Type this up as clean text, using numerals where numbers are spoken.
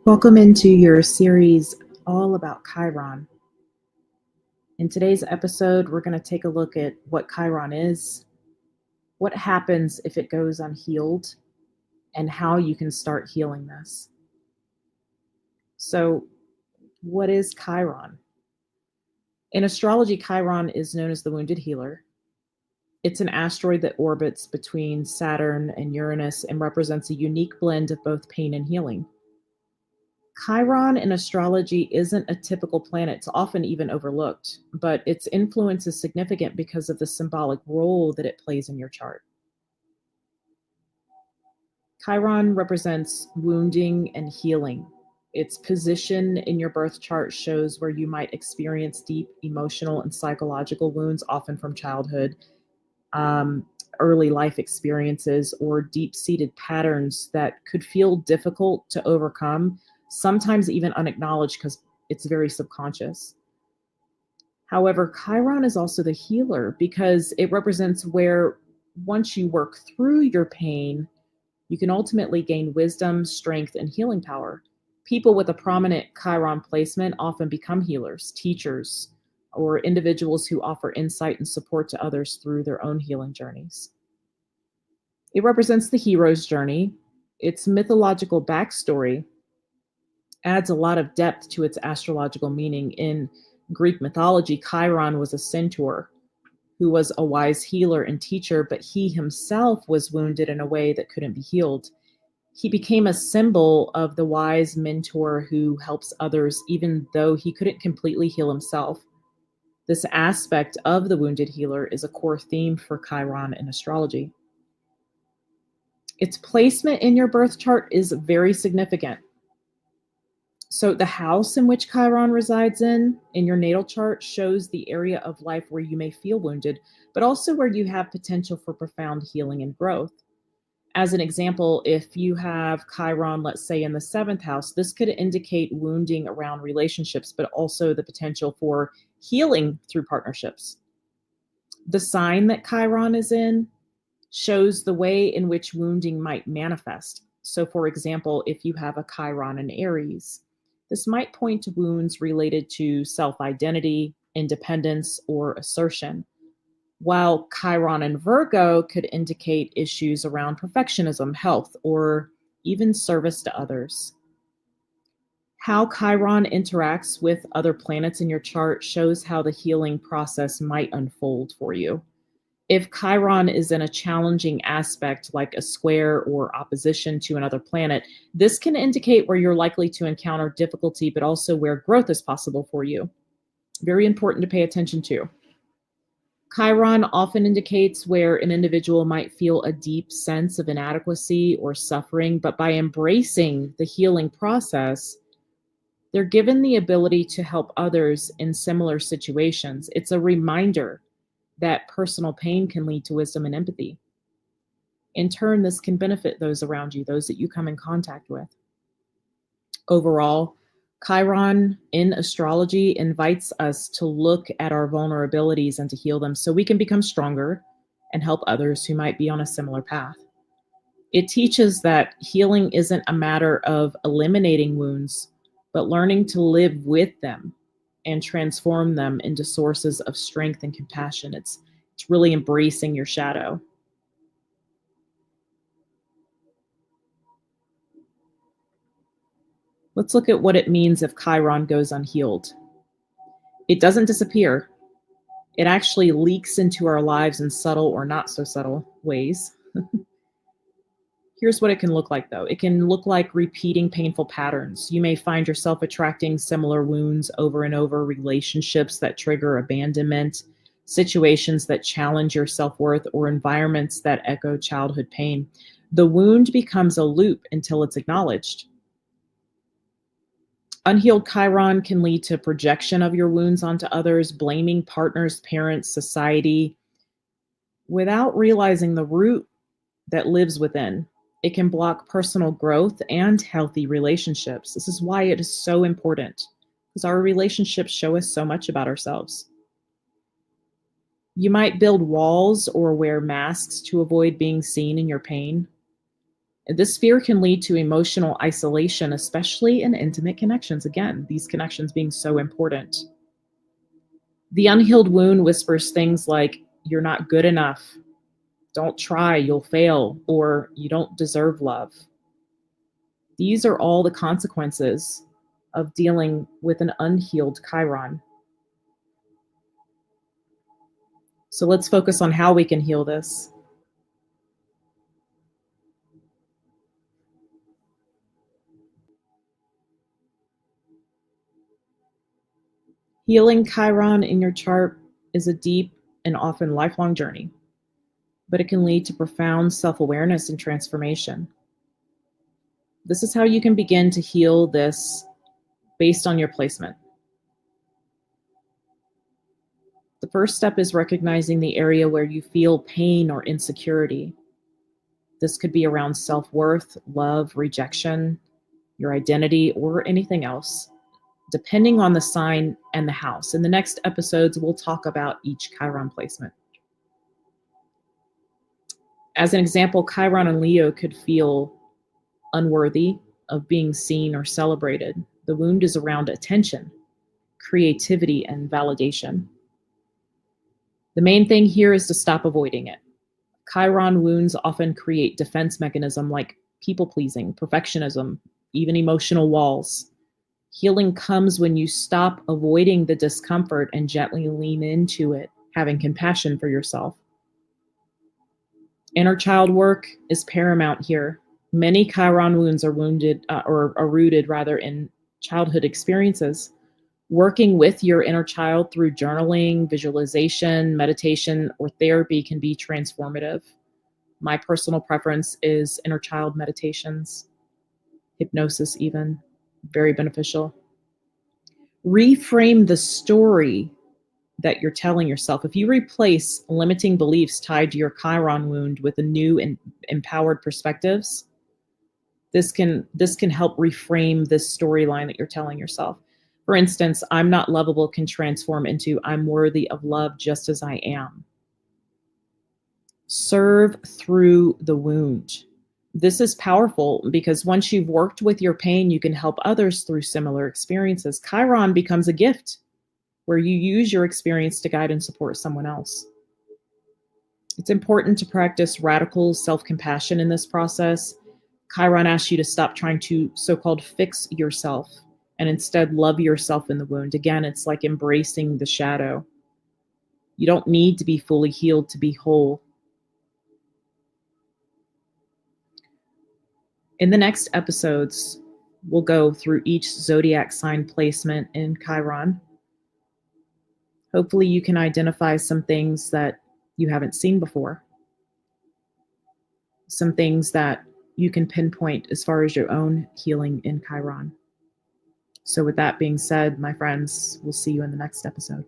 Welcome into your series all about Chiron. In today's episode, we're going to take a look at what Chiron is, what happens if it goes unhealed, and how you can start healing this. So, what is Chiron? In astrology, Chiron is known as the wounded healer. It's an asteroid that orbits between Saturn and Uranus and represents a unique blend of both pain and healing. Chiron in astrology isn't a typical planet. It's often even overlooked, but its influence is significant because of the symbolic role that it plays in your chart. Chiron represents wounding and healing. Its position in your birth chart shows where you might experience deep emotional and psychological wounds, often from childhood, early life experiences, or deep-seated patterns that could feel difficult to overcome, sometimes even unacknowledged because it's very subconscious. However, Chiron is also the healer because it represents where once you work through your pain, you can ultimately gain wisdom, strength, and healing power. People with a prominent Chiron placement often become healers, teachers, or individuals who offer insight and support to others through their own healing journeys. It represents the hero's journey. Its mythological backstory adds a lot of depth to its astrological meaning. In Greek mythology, Chiron was a centaur who was a wise healer and teacher, but he himself was wounded in a way that couldn't be healed. He became a symbol of the wise mentor who helps others, even though he couldn't completely heal himself. This aspect of the wounded healer is a core theme for Chiron in astrology. Its placement in your birth chart is very significant. So the house in which Chiron resides in your natal chart shows the area of life where you may feel wounded, but also where you have potential for profound healing and growth. As an example, if you have Chiron, let's say in the 7th house, this could indicate wounding around relationships, but also the potential for healing through partnerships. The sign that Chiron is in shows the way in which wounding might manifest. So for example, if you have a Chiron in Aries, this might point to wounds related to self-identity, independence, or assertion, while Chiron in Virgo could indicate issues around perfectionism, health, or even service to others. How Chiron interacts with other planets in your chart shows how the healing process might unfold for you. If Chiron is in a challenging aspect like a square or opposition to another planet, this can indicate where you're likely to encounter difficulty, but also where growth is possible for you. Very important to pay attention to. Chiron often indicates where an individual might feel a deep sense of inadequacy or suffering, but by embracing the healing process, they're given the ability to help others in similar situations. It's a reminder that personal pain can lead to wisdom and empathy. In turn, this can benefit those around you, those that you come in contact with. Overall, Chiron in astrology invites us to look at our vulnerabilities and to heal them so we can become stronger and help others who might be on a similar path. It teaches that healing isn't a matter of eliminating wounds, but learning to live with them and transform them into sources of strength and compassion. It's really embracing your shadow. Let's look at what it means if Chiron goes unhealed. It doesn't disappear. It actually leaks into our lives in subtle or not so subtle ways. Here's what it can look like, though. It can look like repeating painful patterns. You may find yourself attracting similar wounds over and over, relationships that trigger abandonment, situations that challenge your self-worth, or environments that echo childhood pain. The wound becomes a loop until it's acknowledged. Unhealed Chiron can lead to projection of your wounds onto others, blaming partners, parents, society, without realizing the root that lives within. It can block personal growth and healthy relationships. This is why it is so important, because our relationships show us so much about ourselves. You might build walls or wear masks to avoid being seen in your pain. This fear can lead to emotional isolation, especially in intimate connections. Again, these connections being so important. The unhealed wound whispers things like, "You're not good enough," "Don't try, you'll fail," or "You don't deserve love." These are all the consequences of dealing with an unhealed Chiron. So let's focus on how we can heal this. Healing Chiron in your chart is a deep and often lifelong journey, but it can lead to profound self-awareness and transformation. This is how you can begin to heal this based on your placement. The first step is recognizing the area where you feel pain or insecurity. This could be around self-worth, love, rejection, your identity, or anything else, depending on the sign and the house. In the next episodes, we'll talk about each Chiron placement. As an example, Chiron and Leo could feel unworthy of being seen or celebrated. The wound is around attention, creativity, and validation. The main thing here is to stop avoiding it. Chiron wounds often create defense mechanism like people-pleasing, perfectionism, even emotional walls. Healing comes when you stop avoiding the discomfort and gently lean into it, having compassion for yourself. Inner child work is paramount here. Many Chiron wounds are rooted in childhood experiences. Working with your inner child through journaling, visualization, meditation, or therapy can be transformative. My personal preference is inner child meditations, hypnosis even, very beneficial. Reframe the story that you're telling yourself. If you replace limiting beliefs tied to your Chiron wound with a new and empowered perspectives, this can help reframe this storyline that you're telling yourself. For instance, "I'm not lovable" can transform into "I'm worthy of love just as I am." Serve through the wound. This is powerful because once you've worked with your pain, you can help others through similar experiences. Chiron becomes a gift where you use your experience to guide and support someone else. It's important to practice radical self-compassion in this process. Chiron asks you to stop trying to so-called fix yourself and instead love yourself in the wound. Again, it's like embracing the shadow. You don't need to be fully healed to be whole. In the next episodes, we'll go through each zodiac sign placement in Chiron. Hopefully you can identify some things that you haven't seen before, some things that you can pinpoint as far as your own healing in Chiron. So with that being said, my friends, we'll see you in the next episode.